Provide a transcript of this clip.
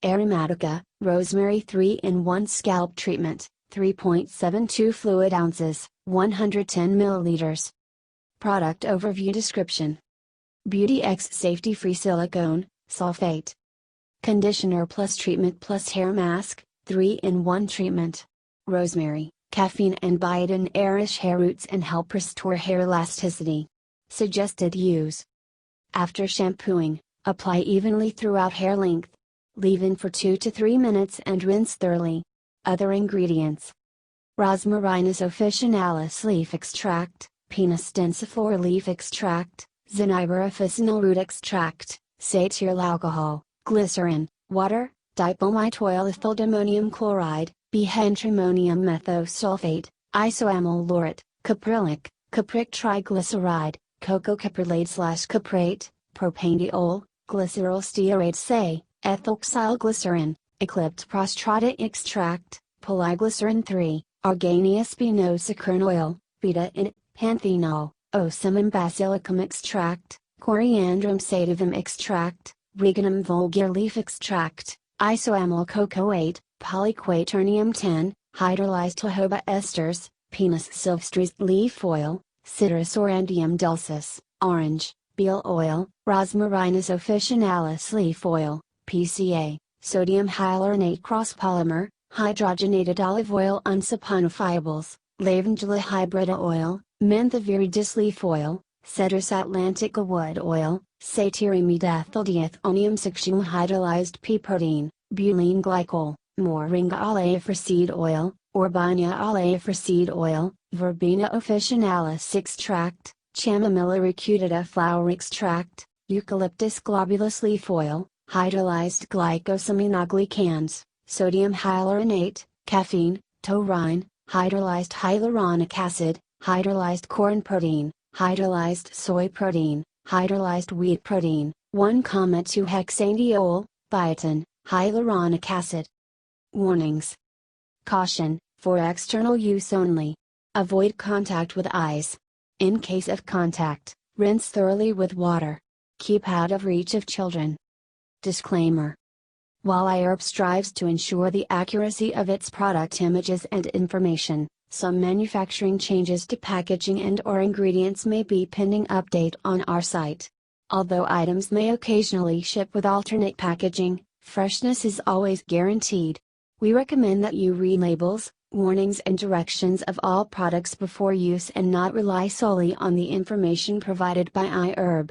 Aromatica, Rosemary 3-in-1 Scalp Treatment, 3.72 fluid ounces, 110 milliliters. Product Overview Description: Beauty X Safety-Free Silicone, Sulfate. Conditioner plus treatment plus hair mask, 3-in-1 treatment. Rosemary, Caffeine and Biotin nourish hair roots and help restore hair elasticity. Suggested use: after shampooing, apply evenly throughout hair length. Leave in for 2 to 3 minutes and rinse thoroughly. Other ingredients: Rosmarinus officinalis leaf extract, pinus densiflora leaf extract, zingiber officinale root extract, cetearyl alcohol, glycerin, water, dipalmitoylethyl dimonium chloride, behentrimonium methosulfate, isoamyl laurate, caprylic, capric triglyceride, coco-caprylate/caprate, propanediol, glyceryl stearate ethylxylglycerin, eclipsed prostrata extract, polyglycerin 3, arganius spinosaccharin oil, beta-in, panthenol, ocimum basilicum extract, coriandrum sativum extract, reganum vulgare leaf extract, isoamyl cocoate, polyquaternium 10, hydrolyzed jojoba esters, pinus silvestris leaf oil, citrus aurantium dulcis, orange, betel oil, Rosmarinus officinalis leaf oil, PCA, sodium hyaluronate cross polymer, hydrogenated olive oil unsaponifiables, lavandula hybrida oil, mentha viridis leaf oil, ceteris atlantica wood oil, cetearyl succinylhydrolyzed hydrolyzed pea protein, butylene glycol, moringa oleifera seed oil, Urbania oleifera seed oil, verbena officinalis extract, chamomilla recutita flower extract, eucalyptus globulus leaf oil, hydrolyzed glycosaminoglycans, sodium hyaluronate, caffeine, taurine, hydrolyzed hyaluronic acid, hydrolyzed corn protein, hydrolyzed soy protein, hydrolyzed wheat protein, 1,2-hexanediol, biotin, hyaluronic acid. Warnings. Caution: for external use only. Avoid contact with eyes. In case of contact, rinse thoroughly with water. Keep out of reach of children. Disclaimer: while iHerb strives to ensure the accuracy of its product images and information, some manufacturing changes to packaging and/or ingredients may be pending update on our site. Although items may occasionally ship with alternate packaging, freshness is always guaranteed. We recommend that you read labels, warnings and directions of all products before use and not rely solely on the information provided by iHerb.